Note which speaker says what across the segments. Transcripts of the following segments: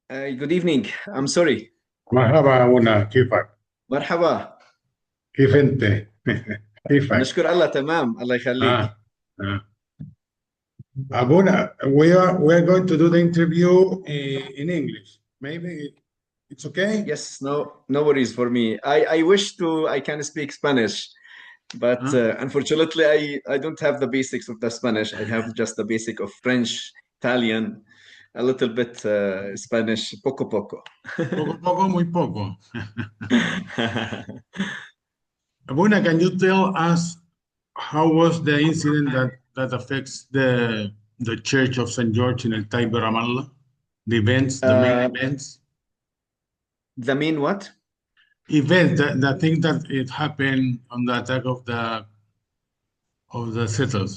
Speaker 1: Good evening. I'm sorry.
Speaker 2: مرحبا أبونا، كيفك؟
Speaker 1: مرحبا.
Speaker 2: كيف أنت؟ كيفك؟
Speaker 1: نشكر الله تمام. الله يخليك.
Speaker 2: آه. آه. أبونا, we are going to do the interview in English. Maybe it's okay?
Speaker 1: Yes, no worries for me. I wish I can speak Spanish, but
Speaker 2: Huh?
Speaker 1: unfortunately I don't have the basics of the Spanish. I have just the basic of French, Italian, a little bit Spanish, poco poco.
Speaker 2: Poco, poco, muy poco. Abuna, can you tell us how was the incident that affects the Church of St. George in El Taiba, Ramallah? The events, the main
Speaker 1: Uh,
Speaker 2: events?
Speaker 1: the main what?
Speaker 2: Events, the thing that it happened on the attack of the settlers.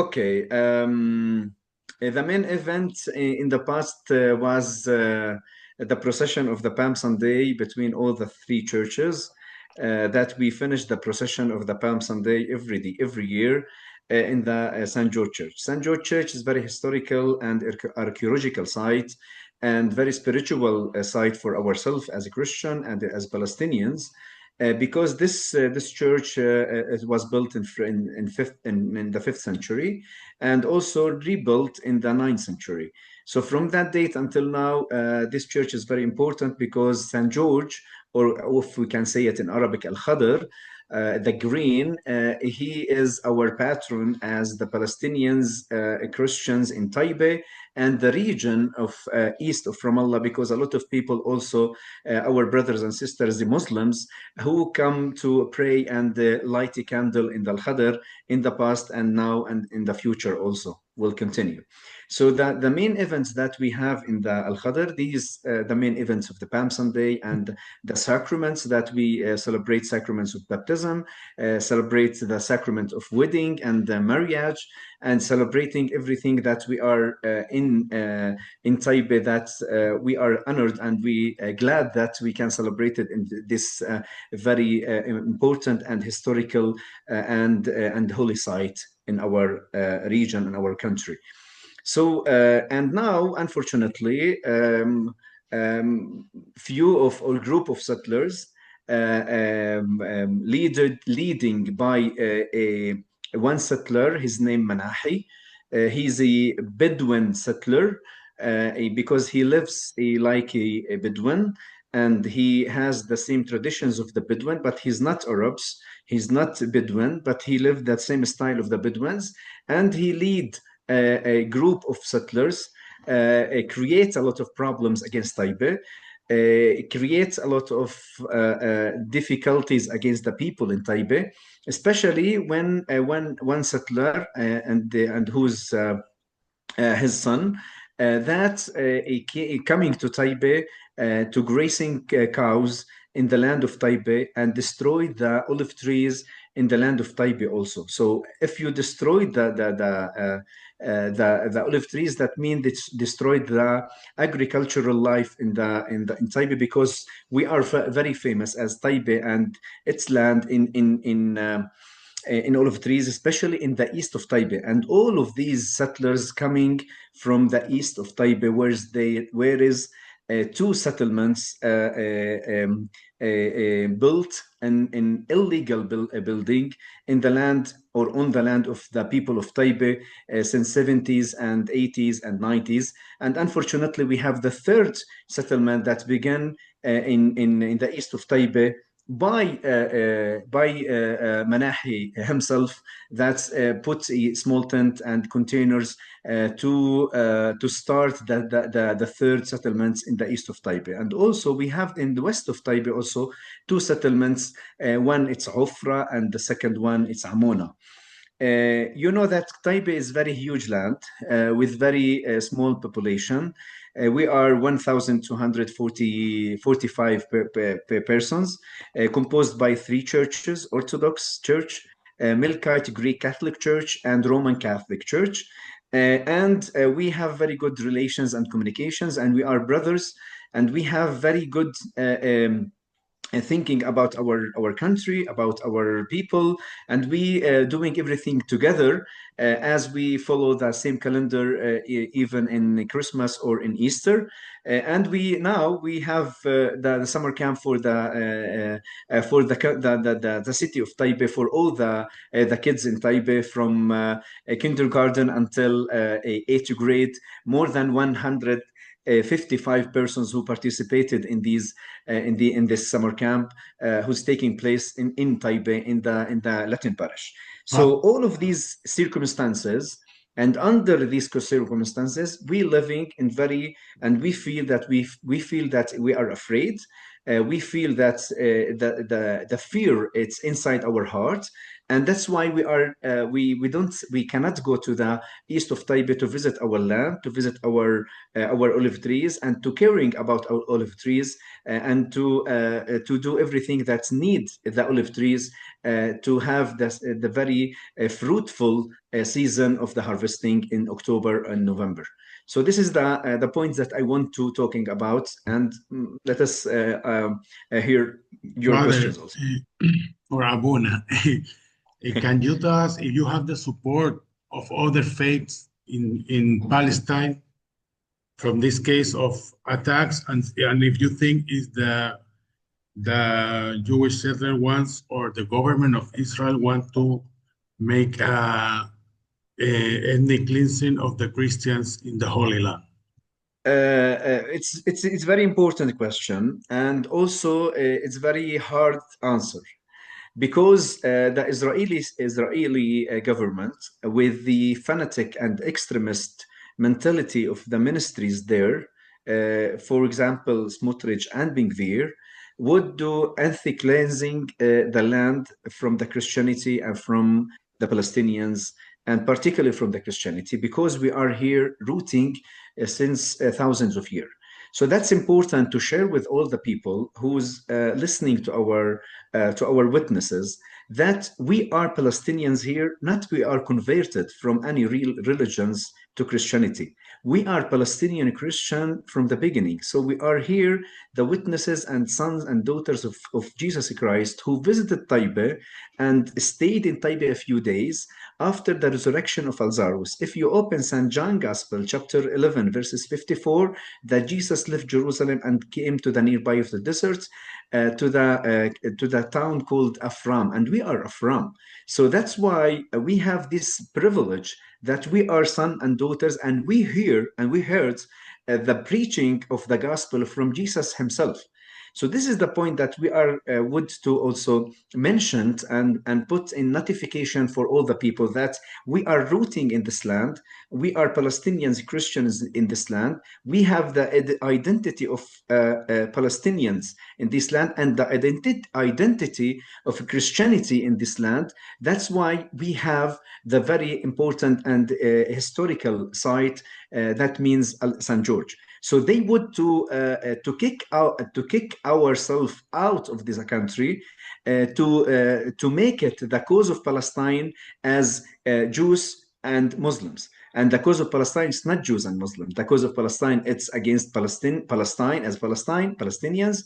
Speaker 1: Okay. The main event in the past was the procession of the Palm Sunday between all the three churches. That we finish the procession of the Palm Sunday every year in the St. George Church. St. George Church is very historical and archaeological site and very spiritual site for ourselves as a Christian and as Palestinians. Because this church it was built in the fifth century and also rebuilt in the ninth century. So from that date until now, this church is very important because Saint George, or if we can say it in Arabic, Al Khadr, the green, he is our patron as the Palestinians, Christians in Taipei and the region of east of Ramallah, because a lot of people also, our brothers and sisters, the Muslims, who come to pray and light a candle in the Al-Khadr in the past and now and in the future also will continue. So the main events that we have in the Al-Khadr, these the main events of the Palm Sunday and the sacraments that we celebrate, sacraments of baptism, celebrate the sacrament of wedding and marriage, and celebrating everything that we are in Taipei, that we are honored and we glad that we can celebrate it in this very important and historical and holy site in our region and our country. So and now, unfortunately, few of or group of settlers leading by one settler, his name Manahi. He's a Bedouin settler because he lives like a Bedouin and he has the same traditions of the Bedouin, but he's not Arabs. He's not Bedouin, but he lived that same style of the Bedouins, and he lead a group of settlers, creates a lot of problems against Taipei, creates a lot of difficulties against the people in Taipei, especially when one settler and who's his son, that coming to Taipei to grazing cows in the land of Taipei and destroyed the olive trees in the land of Taipei also. So if you destroy the olive trees, that means it's destroyed the agricultural life in Taipei, because we are very famous as Taipei and its land in olive trees, especially in the east of Taipei. And all of these settlers coming from the east of Taipei, where is two settlements built an illegal building in the land or on the land of the people of Taipei since 70s and 80s and 90s. And unfortunately, we have the third settlement that began in the east of Taipei by Manahi himself, that put a small tent and containers to start the third settlements in the east of Taipei. And also we have in the west of Taipei also two settlements. One it's Ofra and the second one it's Amona. You know that Taipei is very huge land with very small population. We are 1,245 persons, composed by three churches: Orthodox Church, Melkite Greek Catholic Church, and Roman Catholic Church. And we have very good relations and communications, and we are brothers, and we have very good thinking about our country, about our people, and we doing everything together as we follow the same calendar, even in Christmas or in Easter. And we have the summer camp for the city of Taipei, for all the kids in Taipei from kindergarten until 8th grade. More than 155 persons who participated in these in this summer camp, who's taking place in Taipei, in the Latin parish.
Speaker 2: Uh,
Speaker 1: So all of these circumstances, and under these circumstances, we living in very, and we feel that we feel that we are afraid. We feel that the fear, it's inside our heart, and that's why we cannot go to the east of Taipei to visit our land, to visit our olive trees, and to caring about our olive trees, and to do everything that needs the olive trees to have the very fruitful season of the harvesting in October and November. So this is the points that I want to talking about, and let us hear your
Speaker 2: Father,
Speaker 1: questions also.
Speaker 2: or Abuna, can you tell us if you have the support of other faiths in Palestine from this case of attacks, and if you think is the Jewish settler wants or the government of Israel want to make a ethnic cleansing of the Christians in the Holy Land?
Speaker 1: It's very important question, and also it's very hard answer, because the Israeli government, with the fanatic and extremist mentality of the ministries there, for example, Smotrich and Ben Gvir, would do ethnic cleansing the land from the Christianity and from the Palestinians, and particularly from the Christianity, because we are here rooting since thousands of years. So that's important to share with all the people who's listening to our witnesses, that we are Palestinians here, not we are converted from any real religions to Christianity. We are Palestinian Christian from the beginning. So we are here, the witnesses and sons and daughters of Jesus Christ, who visited Taipei and stayed in Taipei a few days after the resurrection of Lazarus. If you open St. John Gospel, chapter 11, verses 54, that Jesus left Jerusalem and came to the nearby of the desert, to the town called Afram, and we are Afram. So that's why we have this privilege that we are son and daughters, and we hear and we heard the preaching of the gospel from Jesus himself. So this is the point that we are would to also mention and put in notification for all the people, that we are rooting in this land. We are Palestinians, Christians in this land. We have the identity of Palestinians in this land, and the identity of Christianity in this land. That's why we have the very important and historical site that means St. George. So they would to kick ourselves out of this country, to make it the cause of Palestine as Jews and Muslims. And the cause of Palestine is not Jews and Muslims. The cause of Palestine, it's against Palestine as Palestinians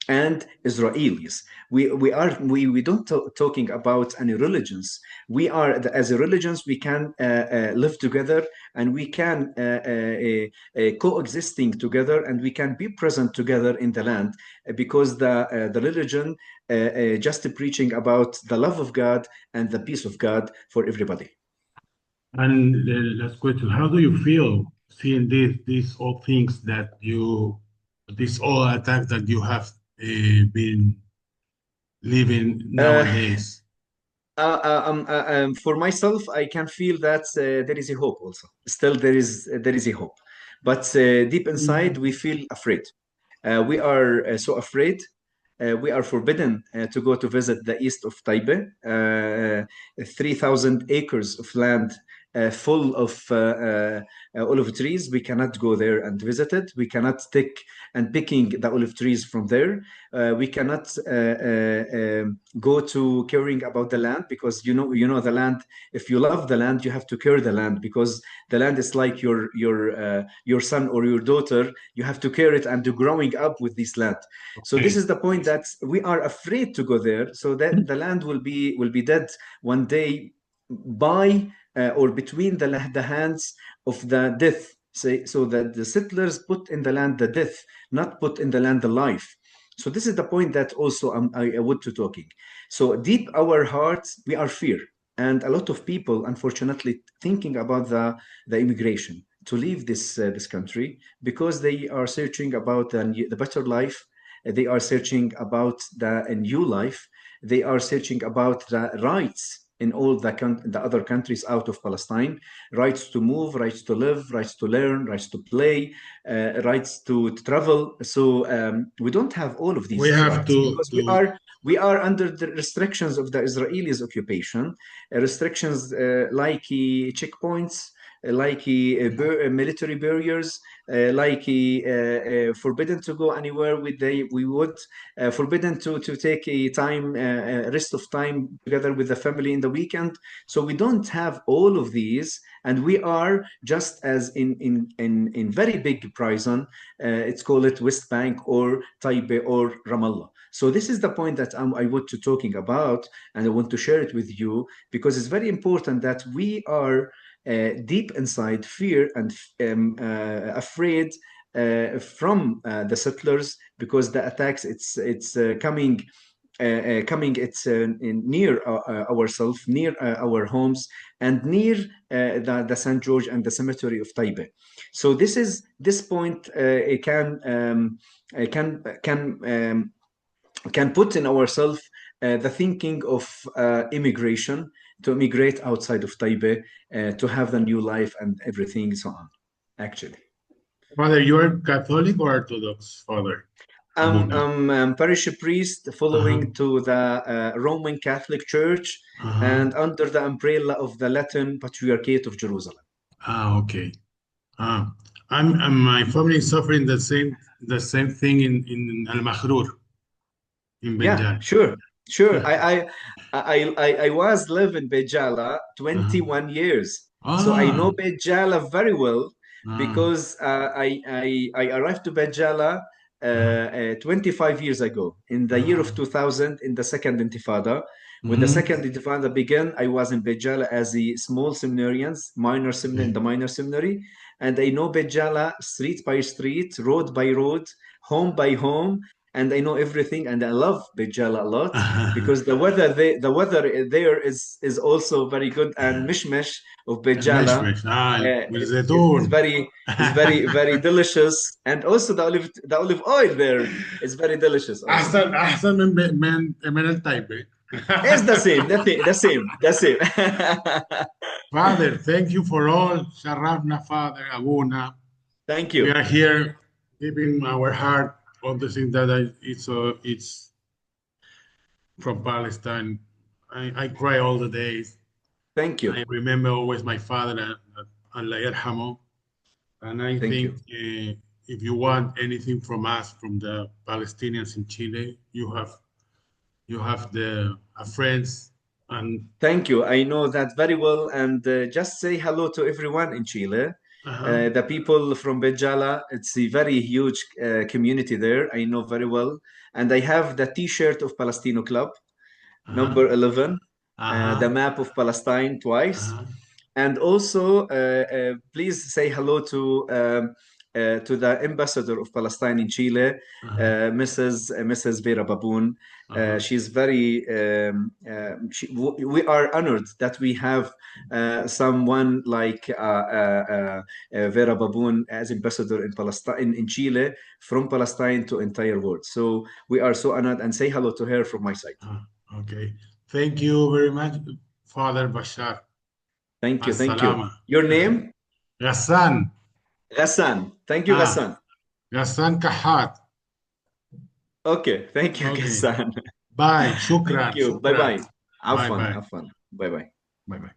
Speaker 1: and Israelis. We don't talking about any religions. We are, as a religions, we can live together, and we can coexisting together, and we can be present together in the land, because the religion just preaching about the love of God and the peace of God for everybody.
Speaker 2: And the last question: how do you feel seeing these all things that these all attacks that you have been living nowadays?
Speaker 1: For myself, I can feel that there is a hope also. Still, there is a hope, but deep inside, we feel afraid. We are so afraid. We are forbidden to go to visit the east of Taipei. 3,000 acres of land full of olive trees, we cannot go there and visit it. We cannot take and picking the olive trees from there. We cannot go to caring about the land, because you know the land. If you love the land, you have to care the land, because the land is like your son or your daughter. You have to care it and to growing up with this land. So this
Speaker 2: Okay.
Speaker 1: is the point, that we are afraid to go there, so that the land will be dead one day by or between the hands of the death. So that the settlers put in the land the death, not put in the land the life. So this is the point that also I would to talking. So deep our hearts, we are fear. And a lot of people, unfortunately, thinking about the immigration to leave this country, because they are searching about the better life. They are searching about a new life. They are searching about the rights in all the other countries out of Palestine, rights to move, rights to live, rights to learn, rights to play, rights to travel. So we don't have all of
Speaker 2: We
Speaker 1: these
Speaker 2: have
Speaker 1: rights, because
Speaker 2: to
Speaker 1: we are under the restrictions of the Israelis occupation, restrictions like checkpoints, like military barriers, like forbidden to go anywhere we would, forbidden to take a time rest of time together with the family in the weekend. So we don't have all of these, and we are just as in very big prison. It's called it West Bank or Taipei or Ramallah. So this is the point that I want to talking about, and I want to share it with you, because it's very important that we are deep inside fear and afraid from the settlers, because the attacks it's coming it's near ourselves, near our homes, and near the St. George and the cemetery of Taipei. So this point can put in ourselves the thinking of immigration, to immigrate outside of Taipei, to have the new life and everything so on, actually.
Speaker 2: Father, you are Catholic or Orthodox, Father Abuna?
Speaker 1: I'm parish priest
Speaker 2: Uh-huh.
Speaker 1: following to the Roman Catholic Church,
Speaker 2: Uh-huh.
Speaker 1: and under the umbrella of the Latin Patriarchate of Jerusalem.
Speaker 2: Ah, okay. Ah, I'm my family is suffering the same thing in Al Mahrur in
Speaker 1: Yeah,
Speaker 2: Bengal.
Speaker 1: sure, sure. I was living Beit Jala
Speaker 2: Uh-huh.
Speaker 1: 21 years, so I know
Speaker 2: Ah,
Speaker 1: Beit Jala very well,
Speaker 2: ah,
Speaker 1: because I arrived to Beit Jala
Speaker 2: uh-huh.
Speaker 1: 25 years ago, in the year of
Speaker 2: Ah.
Speaker 1: 2000, in the second Intifada. When the
Speaker 2: Mm-hmm.
Speaker 1: second Intifada began, I was in Beit Jala as a small seminarian, minor seminary in
Speaker 2: Okay.
Speaker 1: the minor seminary, and I know Beit Jala street by street, road by road, home by home, and I know everything, and I love Bejala a lot, because the weather there is also very good, and mishmesh of Bejala
Speaker 2: المشمش
Speaker 1: is
Speaker 2: والزيتون.
Speaker 1: very delicious, and also the olive oil there is very delicious also.
Speaker 2: احسن من الطيبة.
Speaker 1: It's the same, the same.
Speaker 2: Father, thank you for all. شرفنا Father Abuna.
Speaker 1: Thank
Speaker 2: We
Speaker 1: you,
Speaker 2: are here keeping our heart on the thing that it's from Palestine. I cry all the days.
Speaker 1: thank
Speaker 2: I
Speaker 1: you,
Speaker 2: remember always my father, Allah yarhamu. And I
Speaker 1: thank
Speaker 2: think
Speaker 1: you.
Speaker 2: if you want anything from us, from the Palestinians in Chile, you have the friends and
Speaker 1: Thank you. I know that very well. And just say hello to everyone in Chile.
Speaker 2: uh-huh,
Speaker 1: The people from Bejala, it's a very huge community there. I know very well. And I have the T-shirt of Palestino Club,
Speaker 2: uh-huh,
Speaker 1: number 11, the
Speaker 2: uh-huh,
Speaker 1: map of Palestine twice.
Speaker 2: uh-huh,
Speaker 1: And also, please say hello to the ambassador of Palestine in Chile,
Speaker 2: uh-huh,
Speaker 1: Mrs. Vera Baboon.
Speaker 2: uh-huh.
Speaker 1: She's very. We are honored that we have someone like Vera Baboon as ambassador in Palestine, in Chile, from Palestine to entire world. So we are so honored, and say hello to her from my side.
Speaker 2: Okay. Thank you very much, Father Bashar.
Speaker 1: Thank you, thank you.
Speaker 2: As-salama.
Speaker 1: Your name?
Speaker 2: Ghassan.
Speaker 1: Ghassan. Thank you,
Speaker 2: Ah,
Speaker 1: Ghassan.
Speaker 2: Ghassan Kahat.
Speaker 1: Okay, thank you,
Speaker 2: Okay.
Speaker 1: Ghassan.
Speaker 2: Bye.
Speaker 1: Thank
Speaker 2: Shukran.
Speaker 1: you. Bye
Speaker 2: Shukran.
Speaker 1: bye.
Speaker 2: Bye
Speaker 1: Afwan,
Speaker 2: bye.
Speaker 1: afwan. Bye bye.
Speaker 2: Bye bye.